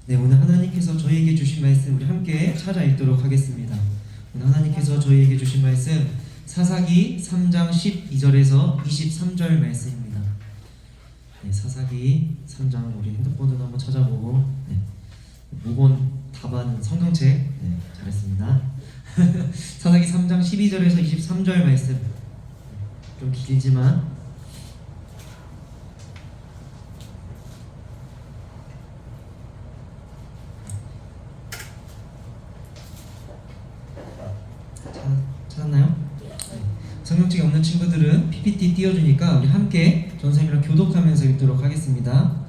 네, 오늘 하나님께서 저희에게 주신 말씀 우리 함께 찾아 읽도록 하겠습니다. 오늘 하나님께서 저희에게 주신 말씀 사사기 3장 12절에서 23절 말씀입니다. 네, 사사기 3장 우리 핸드폰으로 한번 찾아보고 모본 답안 성경책 잘했습니다. 사사기 3장 12절에서 23절 말씀 좀 길지만 찾았나요? 성경책이 없는 친구들은 PPT 띄워주니까 우리 함께 전선생님이랑 교독하면서 읽도록 하겠습니다.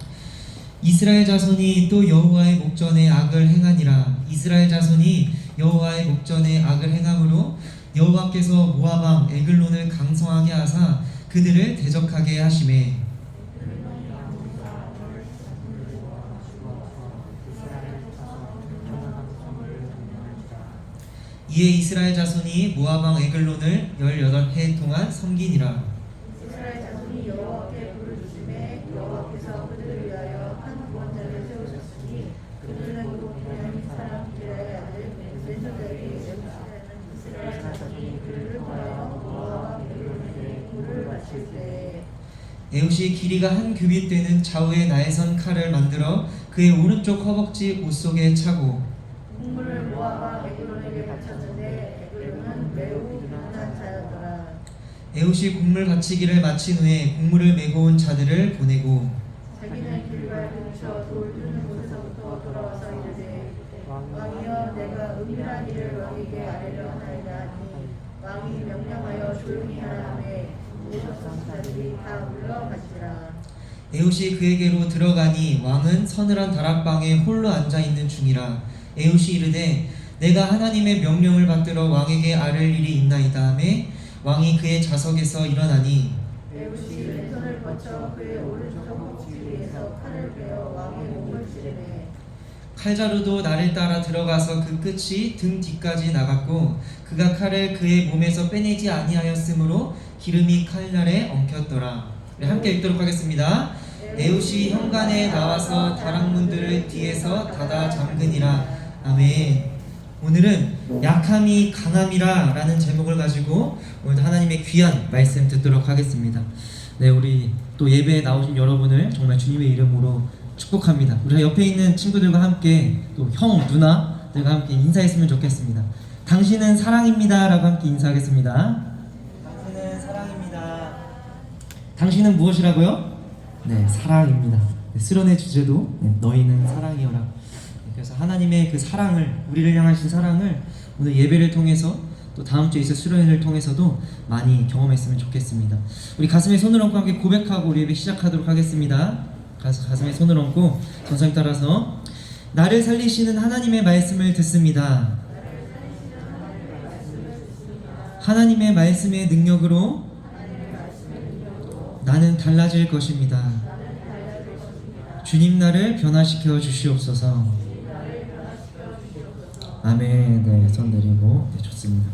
이스라엘 자손이 또 여호와의 목전에 악을 행하니라. 이스라엘 자손이 여호와의 목전에 악을 행함으로 여호와께서 모압 왕 에글론을 강성하게 하사 그들을 대적하게 하시매 이에 이스라엘 자손이 모압 왕 에글론을 18해 동안 섬기니라. 이스라엘 자손이 여호와께 불을 주심에 여호와께서 그들을 위하여 한 구원자를 세우셨으니 그들은 베냐민 사람 기라의 아들 벤저다리 이스라엘 자손이 그를 보하여 모압 왕 에글론에게 불을 바칠 때에 에웃이 길이가 한 규빗 되는 좌우에 나에선 칼을 만들어 그의 오른쪽 허벅지 옷 속에 차고 국물을 모압 왕 에글론에게 바쳤는데 에글론은 매우 비난한 자였더라. 에웃이 곡물 바치기를 마친 후에 곡물을 메고 온 자들을 보내고 자기는 길갈 근처 돌 드는 곳에서부터 돌아와서 이르되 왕이여 내가 은밀한 일을 왕에게 아뢰려 하나이다 하니 왕이 명령하여 조용히 하라 하매 오셨던 자들이 다 물러가시라. 에웃이 그에게로 들어가니 왕은 서늘한 다락방에 홀로 앉아있는 중이라. 에웃이 이르되 내가 하나님의 명령을 받들어 왕에게 아뢰 일이 있나이다 하매 왕이 그의 자석에서 일어나니 에웃이 왼손을 뻗쳐 그의 오른쪽 허벅지 위에서 칼을 베어 왕의 몸을 찌르매 칼자루도 나를 따라 들어가서 그 끝이 등 뒤까지 나갔고 그가 칼을 그의 몸에서 빼내지 아니하였으므로 기름이 칼날에 엉켰더라. 네, 함께 읽도록 하겠습니다. 에웃이 현관에 나와서 다락문들을 뒤에서 닫아 잠그니라. 아멘. 오늘은 약함이 강함이라 라는 제목을 가지고 오늘도 하나님의 귀한 말씀 듣도록 하겠습니다. 네, 우리 또 예배에 나오신 여러분을 정말 주님의 이름으로 축복합니다. 우리 옆에 있는 친구들과 함께 또 형, 누나들과 함께 인사했으면 좋겠습니다. 당신은 사랑입니다 라고 함께 인사하겠습니다. 당신은 사랑입니다. 당신은 무엇이라고요? 네, 사랑입니다. 네, 수련의 주제도 너희는 사랑이여라. 그래서 하나님의 그 사랑을, 우리를 향하신 사랑을 오늘 예배를 통해서 또 다음 주에 있을 수련회를 통해서도 많이 경험했으면 좋겠습니다. 우리 가슴에 손을 얹고 함께 고백하고 우리 예배 시작하도록 하겠습니다. 가슴에 손을 얹고 전성 따라서 나를 살리시는 하나님의 말씀을 듣습니다. 하나님의 말씀의 능력으로 나는 달라질 것입니다. 주님 나를 변화시켜 주시옵소서. 아멘. 네, 손 내리고. 네, 좋습니다.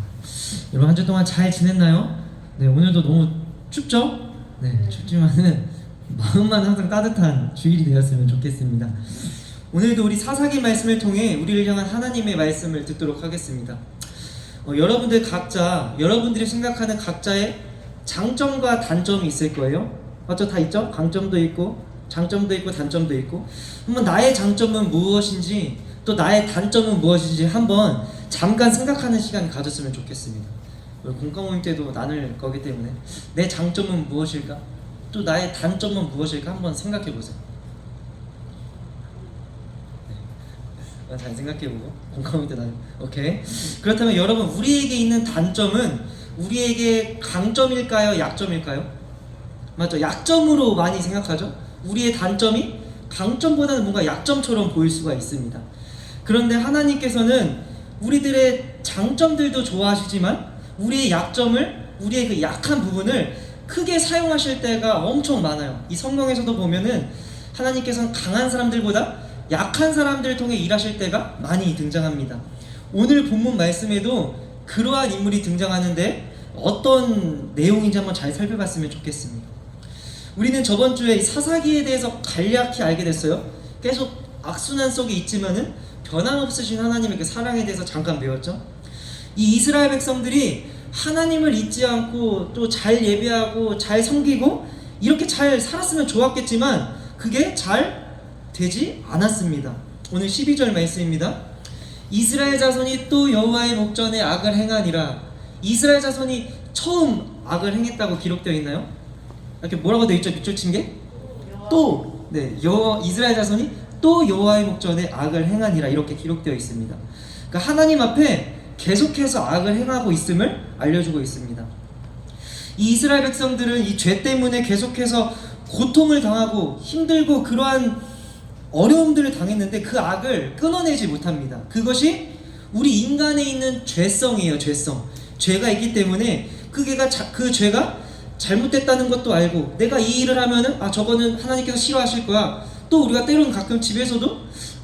여러분 한 주 동안 잘 지냈나요? 네, 오늘도 너무 춥죠? 네, 춥지만은 마음만 항상 따뜻한 주일이 되었으면 좋겠습니다. 오늘도 우리 사사기 말씀을 통해 우리를 향한 하나님의 말씀을 듣도록 하겠습니다. 여러분들 각자, 여러분들이 생각하는 각자의 장점과 단점이 있을 거예요. 맞죠? 다 있죠? 강점도 있고 장점도 있고 단점도 있고. 한번 나의 장점은 무엇인지 또 나의 단점은 무엇인지 한번 잠깐 생각하는 시간 가졌으면 좋겠습니다. 공과 모임 때도 나눌 거기 때문에 내 장점은 무엇일까? 또 나의 단점은 무엇일까? 한번 생각해 보세요. 네. 잘 생각해보고 공과 모임 때 나눌. 오케이. 그렇다면 여러분, 우리에게 있는 단점은 우리에게 강점일까요? 약점일까요? 맞죠? 약점으로 많이 생각하죠? 우리의 단점이 강점보다는 뭔가 약점처럼 보일 수가 있습니다. 그런데 하나님께서는 우리들의 장점들도 좋아하시지만 우리의 약점을, 우리의 그 약한 부분을 크게 사용하실 때가 엄청 많아요. 이 성경에서도 보면은 하나님께서는 강한 사람들보다 약한 사람들을 통해 일하실 때가 많이 등장합니다. 오늘 본문 말씀에도 그러한 인물이 등장하는데 어떤 내용인지 한번 잘 살펴봤으면 좋겠습니다. 우리는 저번 주에 이 사사기에 대해서 간략히 알게 됐어요. 계속 악순환 속에 있지만은 변함없으신 하나님의 그 사랑에 대해서 잠깐 배웠죠. 이 이스라엘 백성들이 하나님을 잊지 않고 또 잘 예배하고 잘 섬기고 이렇게 잘 살았으면 좋았겠지만 그게 잘 되지 않았습니다. 오늘 12절 말씀입니다. 이스라엘 자손이 또 여호와의 목전에 악을 행하니라. 이스라엘 자손이 처음 악을 행했다고 기록되어 있나요? 이렇게 뭐라고 되어 있죠? 밑줄 친 게? 또, 네, 이스라엘 자손이 또 여호와의 목전에 악을 행하니라 이렇게 기록되어 있습니다. 그러니까 하나님 앞에 계속해서 악을 행하고 있음을 알려주고 있습니다. 이 이스라엘 백성들은 이 죄 때문에 계속해서 고통을 당하고 힘들고 그러한 어려움들을 당했는데 그 악을 끊어내지 못합니다. 그것이 우리 인간에 있는 죄성이에요. 죄가 있기 때문에 그 죄가 잘못됐다는 것도 알고 내가 이 일을 하면은 저거는 하나님께서 싫어하실 거야. 또 우리가 때로는 가끔 집에서도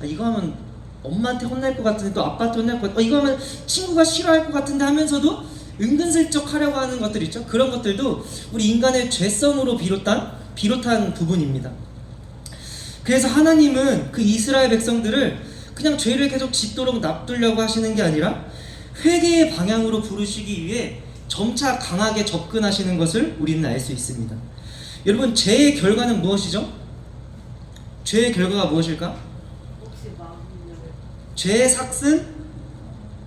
이거 하면 엄마한테 혼날 것 같은데 또 아빠한테 혼날 것 같은데 이거 하면 친구가 싫어할 것 같은데 하면서도 은근슬쩍 하려고 하는 것들 있죠. 그런 것들도 우리 인간의 죄성으로 비롯한 부분입니다. 그래서 하나님은 그 이스라엘 백성들을 그냥 죄를 계속 짓도록 놔두려고 하시는 게 아니라 회개의 방향으로 부르시기 위해 점차 강하게 접근하시는 것을 우리는 알 수 있습니다. 여러분, 죄의 결과는 무엇이죠? 죄의 결과가 무엇일까? 죄의 삭은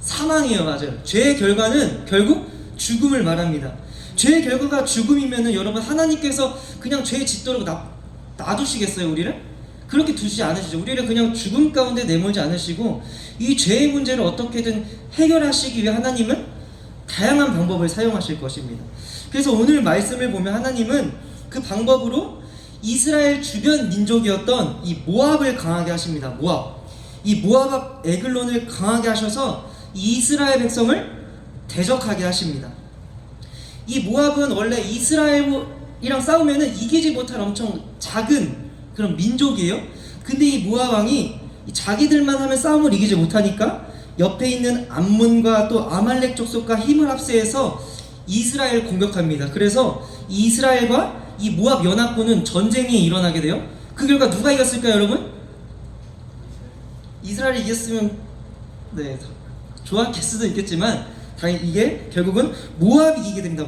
사망이에요. 맞아요. 죄의 결과는 결국 죽음을 말합니다. 죄의 결과가 죽음이면은 여러분 하나님께서 그냥 죄 짓도록 놔두시겠어요? 우리를? 그렇게 두시지 않으시죠. 우리를 그냥 죽음 가운데 내몰지 않으시고 이 죄의 문제를 어떻게든 해결하시기 위해 하나님은 다양한 방법을 사용하실 것입니다. 그래서 오늘 말씀을 보면 하나님은 그 방법으로 이스라엘 주변 민족이었던 이 모압을 강하게 하십니다. 이 모압 에글론을 강하게 하셔서 이 이스라엘 백성을 대적하게 하십니다. 이 모압은 원래 이스라엘이랑 싸우면은 이기지 못할 엄청 작은 그런 민족이에요. 근데 이 모압 왕이 자기들만 하면 싸움을 이기지 못하니까 옆에 있는 암몬과 또 아말렉 족속과 힘을 합세해서 이스라엘을 공격합니다. 그래서 이스라엘과 이 모압 연합군은 전쟁이 일어나게 돼요. 그 결과 누가 이겼을까요, 여러분? 이스라엘이 이겼으면 네, 좋았을 수도 있겠지만 당연히 이게 결국은 모압이 이기게 됩니다.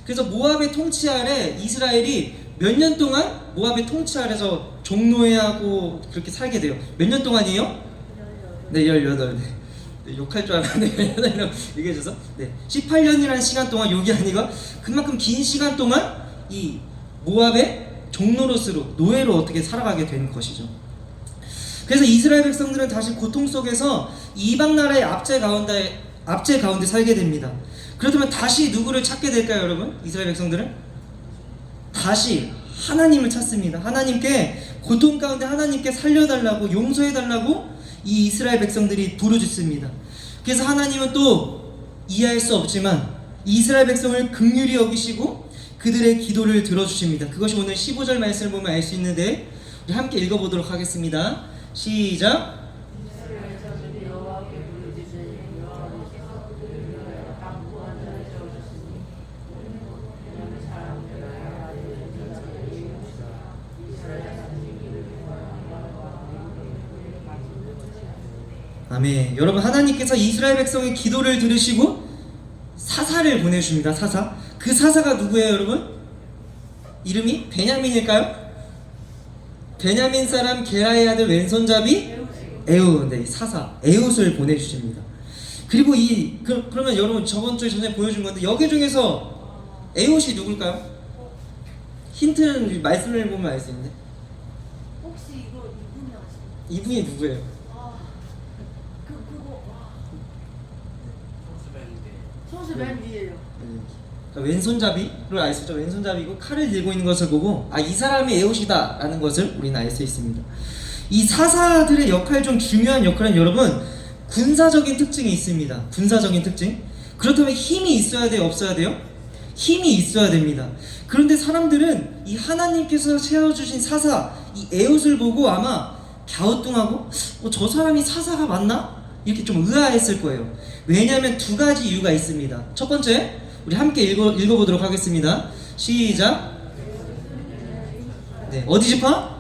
그래서 모압의 통치 아래 이스라엘이 몇 년 동안 모압의 통치 아래서 종노예하고 그렇게 살게 돼요. 몇 년 동안이에요? 네, 18. 네, 욕할 줄 알았는데 18이라고 얘기해줘서 18년이라는 시간 동안 욕이 아니고 그만큼 긴 시간 동안 이 모압의 종노릇으로 노예로 어떻게 살아가게 되는 것이죠. 그래서 이스라엘 백성들은 다시 고통 속에서 이방 나라의 압제 가운데 살게 됩니다. 그렇다면 다시 누구를 찾게 될까요, 여러분? 이스라엘 백성들은 다시 하나님을 찾습니다. 하나님께 고통 가운데 하나님께 살려달라고 용서해달라고 이 이스라엘 백성들이 부르짖습니다. 그래서 하나님은 또 이해할 수 없지만 이스라엘 백성을 긍휼히 여기시고 그들의 기도를 들어주십니다. 그것이 오늘 15절 말씀을 보면 알 수 있는데 우리 함께 읽어보도록 하겠습니다. 시작. 아멘. 여러분, 하나님께서 이스라엘 백성의 기도를 들으시고 사사를 보내주십니다. 그 사사가 누구예요, 여러분? 이름이 베냐민일까요? 베냐민 사람 게라의 아들 왼손잡이 에훗. 네, 사사 에훗을 보내주십니다. 그리고 그러면 여러분 저번 주에 전에 보여준 건데 여기 중에서 에훗이 누굴까요? 힌트는 말씀을 보면 알 수 있는데 혹시 이거 이분이 아시나요? 이분이 누구예요? 소스 맨 위에요. 그러니까 왼손잡이를 알 수 있죠. 왼손잡이고 칼을 들고 있는 것을 보고 이 사람이 에훗이다 라는 것을 우리는 알 수 있습니다. 이 사사들의 역할 중 중요한 역할은 여러분 군사적인 특징이 있습니다. 군사적인 특징. 그렇다면 힘이 있어야 돼요, 없어야 돼요? 힘이 있어야 됩니다. 그런데 사람들은 이 하나님께서 세워주신 사사 이 에훗을 보고 아마 갸우뚱하고 저 사람이 사사가 맞나? 이렇게 좀 의아했을 거예요. 왜냐하면 두 가지 이유가 있습니다. 첫 번째, 우리 함께 읽어보도록 하겠습니다. 시작. 네, 어디 지파?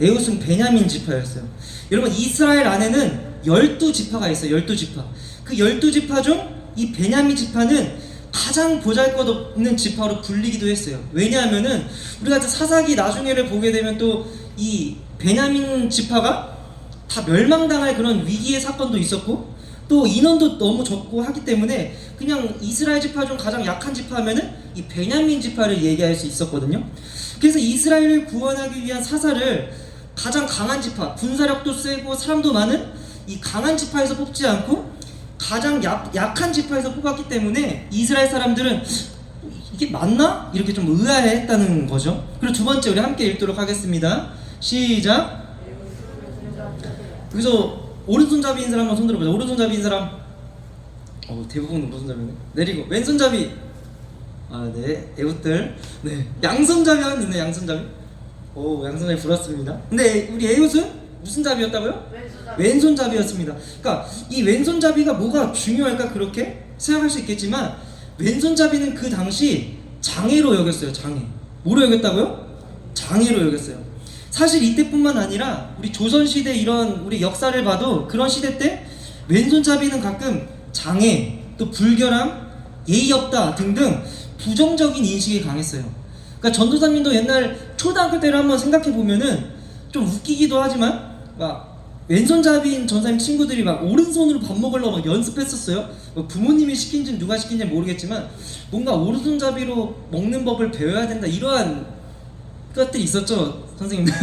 에웃은 베냐민 지파였어요. 여러분 이스라엘 안에는 12지파가 있어요. 12지파. 그 12지파 중 이 베냐민 지파는 가장 보잘것없는 지파로 불리기도 했어요. 왜냐하면은 우리가 사사기 나중에를 보게 되면 또 이 베냐민 지파가 다 멸망당할 그런 위기의 사건도 있었고 또 인원도 너무 적고 하기 때문에 그냥 이스라엘 지파 중 가장 약한 지파면은 이 베냐민 지파를 얘기할 수 있었거든요. 그래서 이스라엘을 구원하기 위한 사사를 가장 강한 지파, 군사력도 세고 사람도 많은 이 강한 지파에서 뽑지 않고 가장 약한 지파에서 뽑았기 때문에 이스라엘 사람들은 이게 맞나? 이렇게 좀 의아해했다는 거죠. 그리고 두 번째 우리 함께 읽도록 하겠습니다. 시작. 여기서 오른손잡이인 사람 한번 손 들어보자. 오른손잡이인 사람. 대부분 오른손잡이네. 내리고 왼손잡이. 네, 에웃들. 네, 양손잡이 한 있네. 양손잡이. 양손잡이 불었습니다. 근데 우리 에웃은 무슨 잡이였다고요? 왼손잡이였습니다. 그러니까 이 왼손잡이가 뭐가 중요할까 그렇게 생각할 수 있겠지만 왼손잡이는 그 당시 장애로 여겼어요. 장애. 뭐로 여겼다고요? 장애로 여겼어요. 사실 이때뿐만 아니라 우리 조선시대 이런 우리 역사를 봐도 그런 시대 때 왼손잡이는 가끔 장애, 또 불결함, 예의 없다 등등 부정적인 인식이 강했어요. 그러니까 전도사님도 옛날 초등학교 때를 한번 생각해 보면은 좀 웃기기도 하지만 막 왼손잡이인 전사님 친구들이 막 오른손으로 밥 먹으려고 막 연습했었어요. 부모님이 시킨지 누가 시킨지 모르겠지만 뭔가 오른손잡이로 먹는 법을 배워야 된다 이러한 것들이 있었죠, 선생님.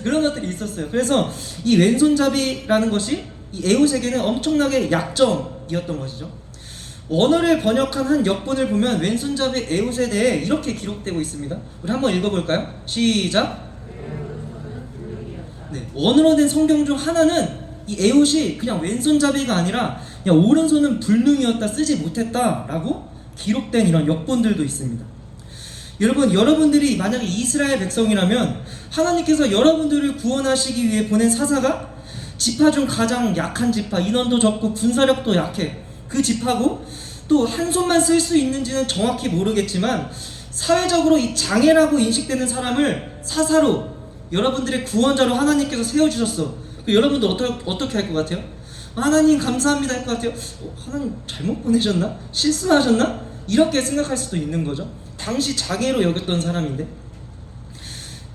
그런 것들이 있었어요. 그래서 이 왼손잡이라는 것이 이 에웃에게는 엄청나게 약점이었던 것이죠. 원어를 번역한 한 역본을 보면 왼손잡이 에웃에 대해 이렇게 기록되고 있습니다. 우리 한번 읽어볼까요? 시작. 네, 원어로 된 성경 중 하나는 이 에웃이 그냥 왼손잡이가 아니라 그냥 오른손은 불능이었다, 쓰지 못했다라고 기록된 이런 역본들도 있습니다. 여러분들이 만약에 이스라엘 백성이라면 하나님께서 여러분들을 구원하시기 위해 보낸 사사가 지파 중 가장 약한 지파, 인원도 적고 군사력도 약해 그 지파고 또 한 손만 쓸 수 있는지는 정확히 모르겠지만 사회적으로 이 장애라고 인식되는 사람을 사사로 여러분들의 구원자로 하나님께서 세워주셨어. 여러분들 어떻게 할 것 같아요? 하나님 감사합니다 할 것 같아요? 하나님 잘못 보내셨나? 실수하셨나? 이렇게 생각할 수도 있는 거죠. 당시 장애로 여겼던 사람인데.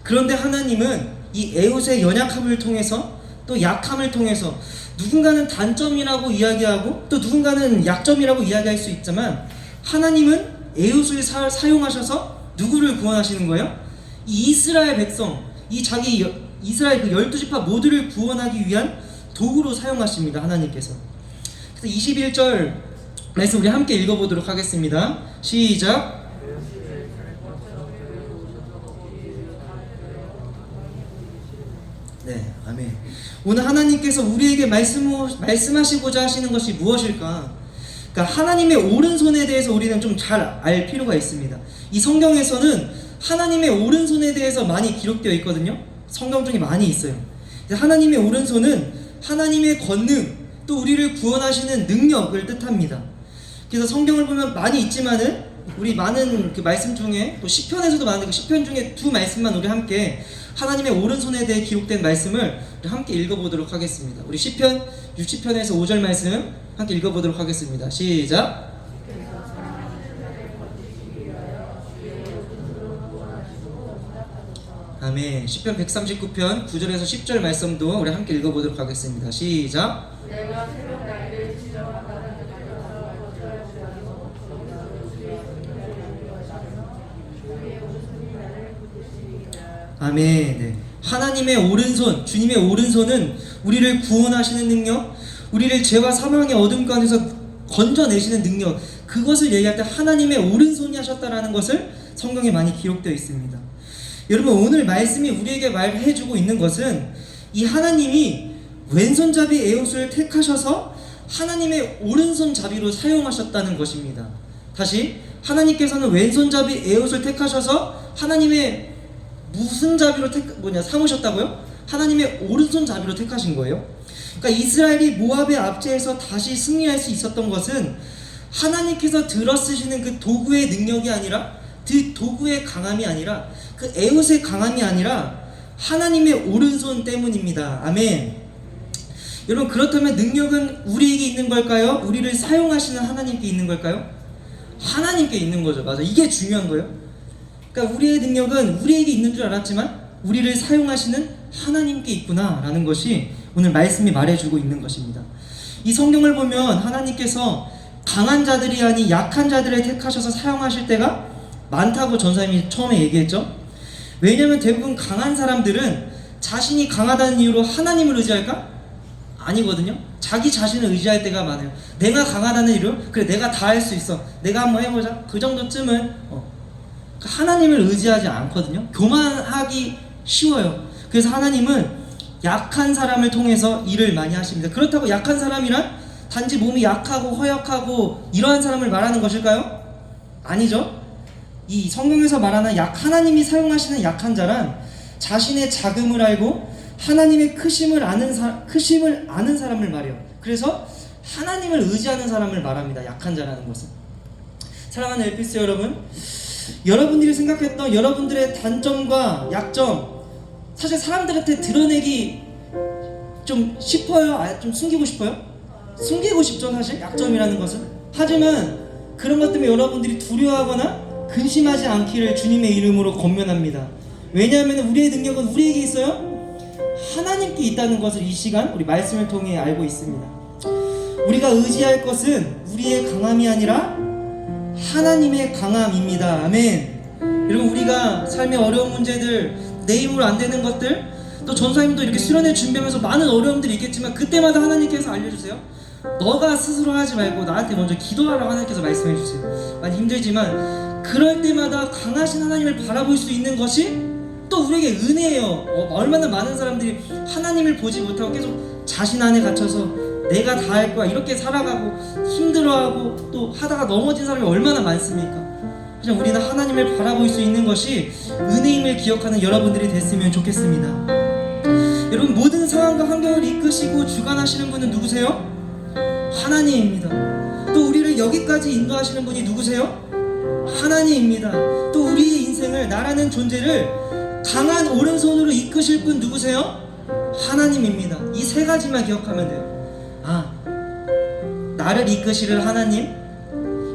그런데 하나님은 이 에웃의 연약함을 통해서 또 약함을 통해서 누군가는 단점이라고 이야기하고 또 누군가는 약점이라고 이야기할 수 있지만 하나님은 에웃을 사용하셔서 누구를 구원하시는 거예요? 이 이스라엘 백성, 이스라엘 그 12지파 모두를 구원하기 위한 도구로 사용하십니다. 하나님께서. 그래서 21절 말씀 우리 함께 읽어보도록 하겠습니다. 시작. 네, 아멘. 오늘 하나님께서 우리에게 말씀하시고자 하시는 것이 무엇일까? 그러니까 하나님의 오른손에 대해서 우리는 좀 잘 알 필요가 있습니다. 이 성경에서는 하나님의 오른손에 대해서 많이 기록되어 있거든요. 성경 중에 많이 있어요. 하나님의 오른손은 하나님의 권능, 또 우리를 구원하시는 능력을 뜻합니다. 그래서 성경을 보면 많이 있지만은 우리 많은 그 말씀 중에 또 시편에서도 많은데 그 시편 중에 두 말씀만 우리 함께 하나님의 오른손에 대해 기록된 말씀을 우리 함께 읽어보도록 하겠습니다. 우리 시편 60편에서 5절 말씀 함께 읽어보도록 하겠습니다. 시작. 아멘. 시편 139편 9절에서 10절 말씀도 우리 함께 읽어보도록 하겠습니다. 시작. 내가 새벽 날개를 지정하다는 아멘. 네. 하나님의 오른손, 주님의 오른손은 우리를 구원하시는 능력, 우리를 죄와 사망의 어둠 가운데서 건져내시는 능력, 그것을 얘기할 때 하나님의 오른손이 하셨다라는 것을 성경에 많이 기록되어 있습니다. 여러분, 오늘 말씀이 우리에게 말해주고 있는 것은 이 하나님이 왼손잡이 에웃을 택하셔서 하나님의 오른손잡이로 사용하셨다는 것입니다. 다시, 하나님께서는 왼손잡이 에웃을 택하셔서 하나님의 무슨 자비로 삼으셨다고요? 하나님의 오른손잡이로 택하신 거예요. 그러니까 이스라엘이 모압의 압제에서 다시 승리할 수 있었던 것은 하나님께서 들어쓰시는 그 도구의 능력이 아니라 그 도구의 강함이 아니라 그 에웃의 강함이 아니라 하나님의 오른손 때문입니다. 아멘. 여러분, 그렇다면 능력은 우리에게 있는 걸까요? 우리를 사용하시는 하나님께 있는 걸까요? 하나님께 있는 거죠. 맞아. 이게 중요한 거예요. 그러니까 우리의 능력은 우리에게 있는 줄 알았지만 우리를 사용하시는 하나님께 있구나 라는 것이 오늘 말씀이 말해주고 있는 것입니다. 이 성경을 보면 하나님께서 강한 자들이 아닌 약한 자들을 택하셔서 사용하실 때가 많다고 전사님이 처음에 얘기했죠. 왜냐하면 대부분 강한 사람들은 자신이 강하다는 이유로 하나님을 의지할까? 아니거든요. 자기 자신을 의지할 때가 많아요. 내가 강하다는 이유로 그래 내가 다 할 수 있어, 내가 한번 해보자, 그 정도쯤은 하나님을 의지하지 않거든요. 교만하기 쉬워요. 그래서 하나님은 약한 사람을 통해서 일을 많이 하십니다. 그렇다고 약한 사람이란 단지 몸이 약하고 허약하고 이러한 사람을 말하는 것일까요? 아니죠. 이 성경에서 말하는 하나님이 사용하시는 약한 자란 자신의 작음을 알고 하나님의 크심을 아는 사람을 말해요. 그래서 하나님을 의지하는 사람을 말합니다. 약한 자라는 것은. 사랑하는 엘피스 여러분, 여러분들이 생각했던 여러분들의 단점과 약점, 사실 사람들한테 드러내기 좀 싶어요? 좀 숨기고 싶어요? 숨기고 싶죠, 사실 약점이라는 것은. 하지만 그런 것 때문에 여러분들이 두려워하거나 근심하지 않기를 주님의 이름으로 권면합니다. 왜냐하면 우리의 능력은 우리에게 있어요? 하나님께 있다는 것을 이 시간 우리 말씀을 통해 알고 있습니다. 우리가 의지할 것은 우리의 강함이 아니라 하나님의 강함입니다. 아멘. 여러분, 우리가 삶의 어려운 문제들, 내 힘으로 안 되는 것들, 또 전사님도 이렇게 수련회 준비하면서 많은 어려움들이 있겠지만 그때마다 하나님께서 알려주세요. 너가 스스로 하지 말고 나한테 먼저 기도하라고 하나님께서 말씀해 주세요. 많이 힘들지만 그럴 때마다 강하신 하나님을 바라볼 수 있는 것이 또 우리에게 은혜예요. 얼마나 많은 사람들이 하나님을 보지 못하고 계속 자신 안에 갇혀서 내가 다 할 거야 이렇게 살아가고 힘들어하고 또 하다가 넘어진 사람이 얼마나 많습니까? 그냥 우리는 하나님을 바라볼 수 있는 것이 은혜임을 기억하는 여러분들이 됐으면 좋겠습니다. 여러분, 모든 상황과 환경을 이끄시고 주관하시는 분은 누구세요? 하나님입니다. 또 우리를 여기까지 인도하시는 분이 누구세요? 하나님입니다. 또 우리의 인생을, 나라는 존재를 강한 오른손으로 이끄실 분 누구세요? 하나님입니다. 이 세 가지만 기억하면 돼요. 나를 이끄시는 하나님.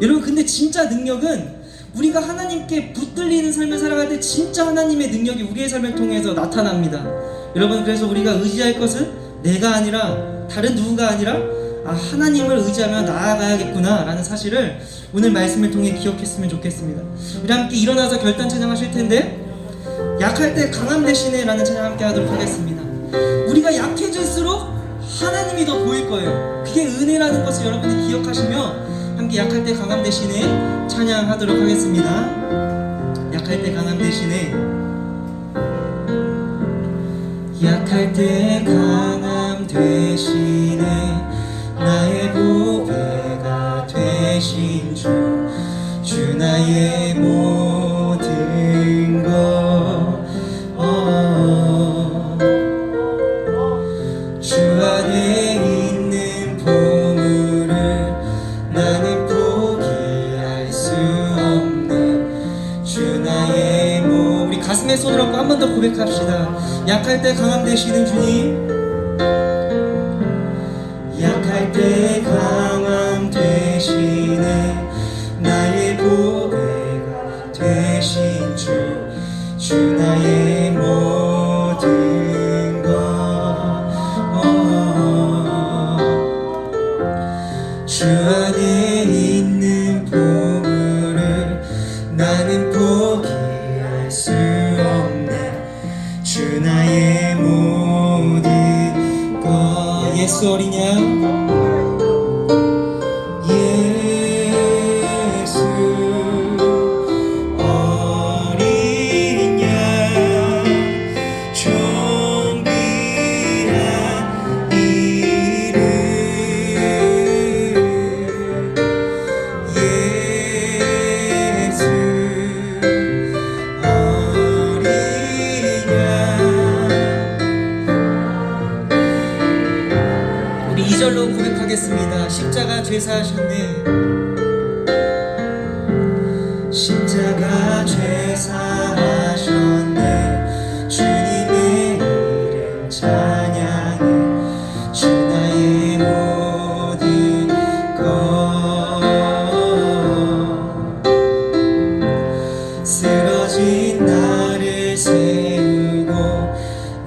여러분, 근데 진짜 능력은 우리가 하나님께 붙들리는 삶을 살아갈 때 진짜 하나님의 능력이 우리의 삶을 통해서 나타납니다. 여러분, 그래서 우리가 의지할 것은 내가 아니라 다른 누구가 아니라 하나님을 의지하며 나아가야겠구나 라는 사실을 오늘 말씀을 통해 기억했으면 좋겠습니다. 우리 함께 일어나서 결단 찬양하실 텐데, 약할 때 강함 대신에 라는 찬양 함께 하도록 하겠습니다. 우리가 약해질수록 하나님이 더 보일 거예요. 그게 은혜라는 것을 여러분이 기억하시며 함께 약할 때 강함 대신에 찬양하도록 하겠습니다. 약할 때 강함 대신에, 약할 때 강함 대신에 나의 보배가 되신 주 나의 모든 것, 주 안에 있는 보물을 나는 포기할 수 없네. 주 나의 우리 가슴에 손을 얹고 한 번 더 고백합시다. 약할 때 강함 되시는 주님, 약할 때 강함 되시네 나의 보배가 되신 주 나의 모든 것, 주 안에 있는 보물을 나는 포기할 수 없네. 주 나의 모든 것. 예수 어린 양, 예수 어린 양, 존귀한 이름, 예수 어린 양. 우리 2절로 고백하겠습니다. 십자가 죄사하셨네, 십자가 죄사하셨네, 주님의 쓰러진 나를 세우고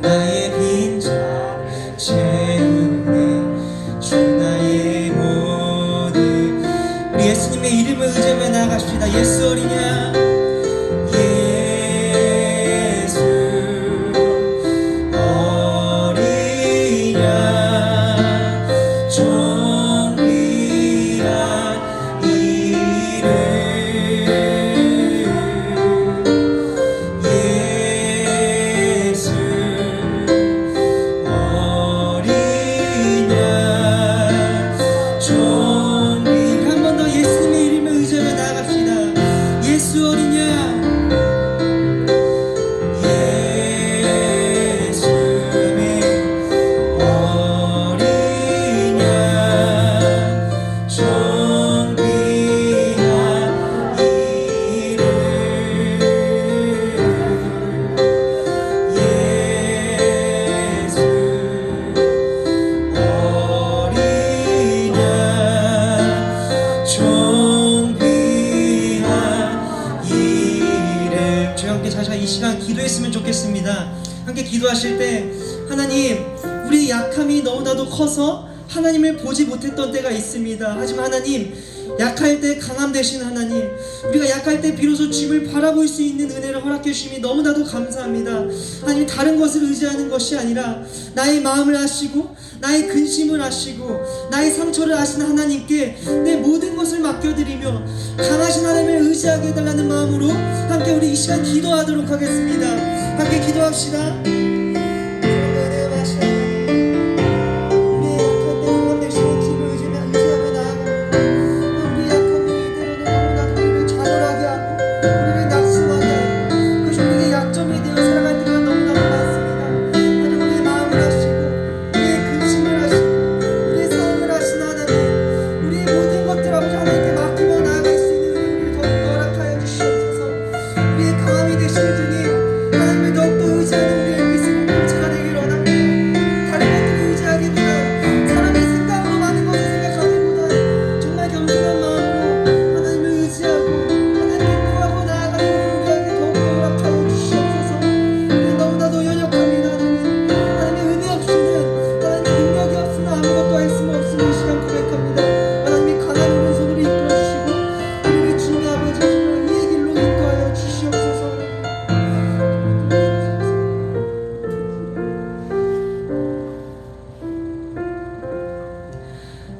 나의 빈자를 채우네 주 나의 모든 우리 예수님의 이름을 의지하며 나아갑시다. 예수 어리냐 예수 어리냐 존귀한 이름 예수 어리냐 존귀 한 번 더 예수님의 이름을 의지하며 나아갑시다. 예수 어리냐 예수 어리냐 존귀한 이름 예수 어리냐 존귀한 이름 저희 함께 다시 이 시간 기도했으면 좋겠습니다. 함께 기도하실 때 하나님 우리의 약함이 너무나도 커서 하나님을 보지 못했던 때가 있습니다. 하지만 하나님 약할 때 강함 되신 하나님 우리가 약할 때 비로소 주님을 바라볼 수 있는 은혜를 허락해 주심이 너무나도 감사합니다. 하나님 다른 것을 의지하는 것이 아니라 나의 마음을 아시고 나의 근심을 아시고 나의 상처를 아시는 하나님께 내 모든 것을 맡겨드리며 강하신 하나님을 의지하게 해달라는 마음으로 함께 우리 이 시간 기도하도록 하겠습니다. 함께 기도합시다.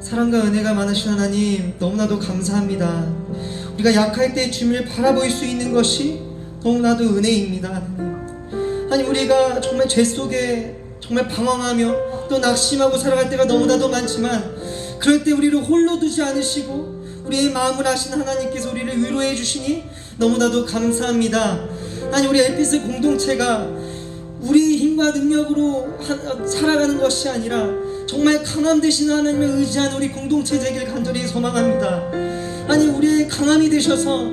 사랑과 은혜가 많으신 하나님 너무나도 감사합니다. 우리가 약할 때 주님을 바라볼 수 있는 것이 너무나도 은혜입니다. 하나님 우리가 정말 죄 속에 정말 방황하며 또 낙심하고 살아갈 때가 너무나도 많지만 그럴 때 우리를 홀로 두지 않으시고 우리의 마음을 아시는 하나님께서 우리를 위로해 주시니 너무나도 감사합니다. 하나님 우리 엘피스 공동체가 우리의 힘과 능력으로 살아가는 것이 아니라 정말 강함 되시는 하나님을 의지하는 우리 공동체 되길 간절히 소망합니다. 아니 우리의 강함이 되셔서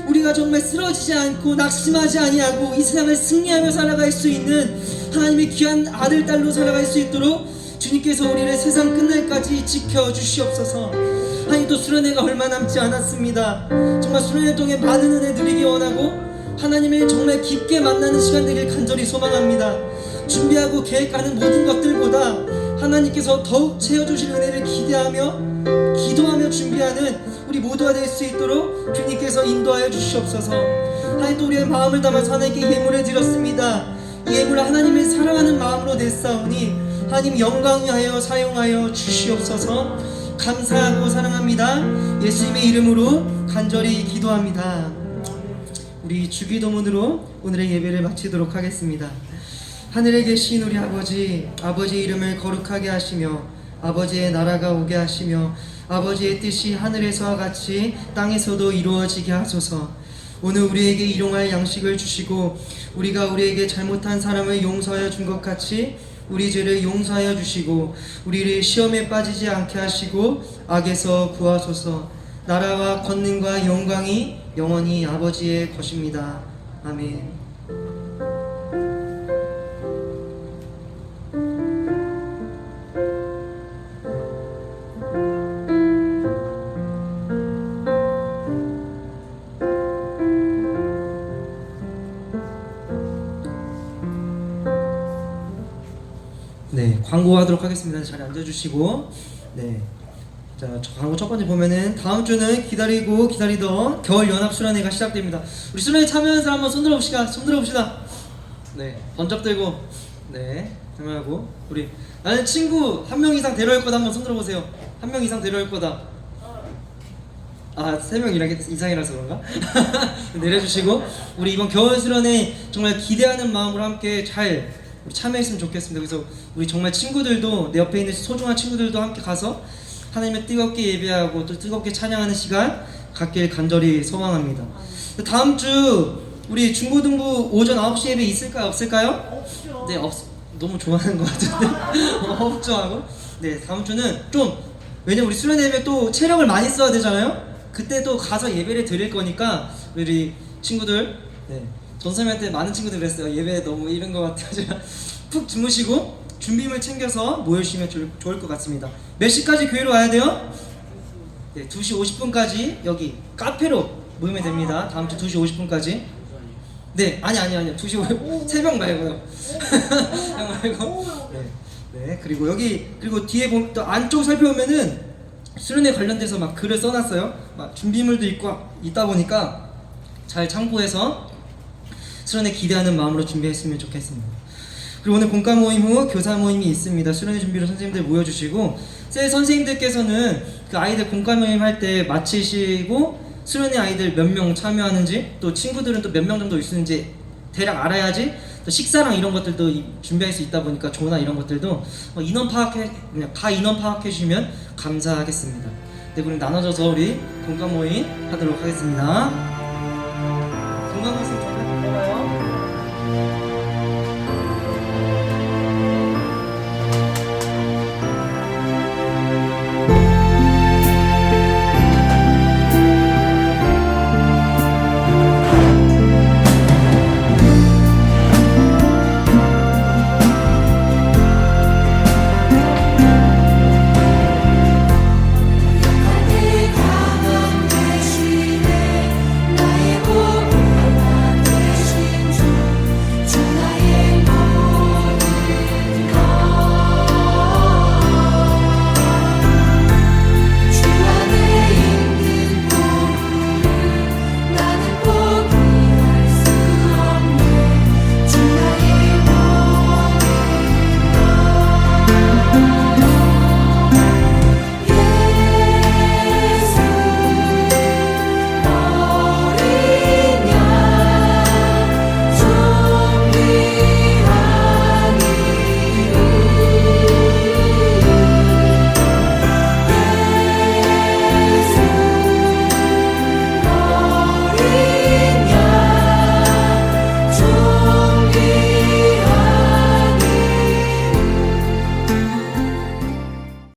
우리가 정말 쓰러지지 않고 낙심하지 아니하고 이 세상을 승리하며 살아갈 수 있는 하나님의 귀한 아들 딸로 살아갈 수 있도록 주님께서 우리를 세상 끝날까지 지켜주시옵소서. 하나님 또 수련회가 얼마 남지 않았습니다. 정말 수련회 통해 많은 은혜 누리기 원하고 하나님을 정말 깊게 만나는 시간 되길 간절히 소망합니다. 준비하고 계획하는 모든 것들보다 하나님께서 더욱 채워주실 은혜를 기대하며 기도하며 준비하는 우리 모두가 될 수 있도록 주님께서 인도하여 주시옵소서. 하나님 또 우리의 마음을 담아서 하나님께 예물을 드렸습니다. 이 예물을 하나님을 사랑하는 마음으로 냈사오니 하나님 영광하여 사용하여 주시옵소서. 감사하고 사랑합니다. 예수님의 이름으로 간절히 기도합니다. 우리 주기도문으로 오늘의 예배를 마치도록 하겠습니다. 하늘에 계신 우리 아버지, 아버지의 이름을 거룩하게 하시며 아버지의 나라가 오게 하시며 아버지의 뜻이 하늘에서와 같이 땅에서도 이루어지게 하소서. 오늘 우리에게 일용할 양식을 주시고 우리가 우리에게 잘못한 사람을 용서하여 준 것 같이 우리 죄를 용서하여 주시고 우리를 시험에 빠지지 않게 하시고 악에서 구하소서. 나라와 권능과 영광이 영원히 아버지의 것입니다. 아멘. 네, 광고하도록 하겠습니다. 자리 앉아주시고. 네. 자, 광고 첫 번째 보면은 다음 주는 기다리고 기다리던 겨울 연합 수련회가 시작됩니다. 우리 수련회 참여하는 사람 한번 손 들어봅시다. 손 들어봅시다. 네, 번쩍 들고. 네, 참여하고. 우리 나는 친구 한 명 이상 데려올 거다 한번 손 들어보세요. 한 명 이상 데려올 거다. 아, 3명 이상이라서 그런가? 내려주시고 우리 이번 겨울 수련회 정말 기대하는 마음으로 함께 잘 참여했으면 좋겠습니다. 그래서 우리 정말 친구들도 내 옆에 있는 소중한 친구들도 함께 가서 하나님을 뜨겁게 예배하고 또 뜨겁게 찬양하는 시간 갖길 간절히 소망합니다. 다음 주 우리 중고등부 오전 9시 예배 있을까요? 없을까요? 없죠. 네, 너무 좋아하는 것 같은데 없죠 하고. 네, 다음 주는 좀 왜냐면 우리 수련회 예배 또 체력을 많이 써야 되잖아요. 그때 또 가서 예배를 드릴 거니까 우리 친구들, 네, 전선생님한테 많은 친구들 그랬어요. 예배 너무 이른 것 같아요. 제가 푹 주무시고 준비물 챙겨서 모여주시면 좋을 것 같습니다. 몇 시까지 교회로 와야 돼요? 네, 2시 50분까지 여기 카페로 모이면 됩니다. 다음 주 2시 50분까지. 네, 아니요. 2시 50분. 새벽 말고요. 새벽 말고. 네, 그리고 여기, 그리고 뒤에 보면 또 안쪽 살펴보면은 수련회 관련돼서 막 글을 써놨어요. 막 준비물도 있다 보니까 잘 참고해서 수련회 기대하는 마음으로 준비했으면 좋겠습니다. 그리고 오늘 공과 모임 후 교사 모임이 있습니다. 수련회 준비로 선생님들 모여주시고 선생님들께서는 그 아이들 공과 모임 할 때 마치시고 수련회 아이들 몇 명 참여하는지 또 친구들은 또 몇 명 정도 있는지 대략 알아야지 또 식사랑 이런 것들도 준비할 수 있다 보니까 조나 이런 것들도 인원 그냥 다 인원 파악해 주시면 감사하겠습니다. 네, 그럼 나눠져서 우리 공과 모임 하도록 하겠습니다. 공과 모임 좀 들어가요.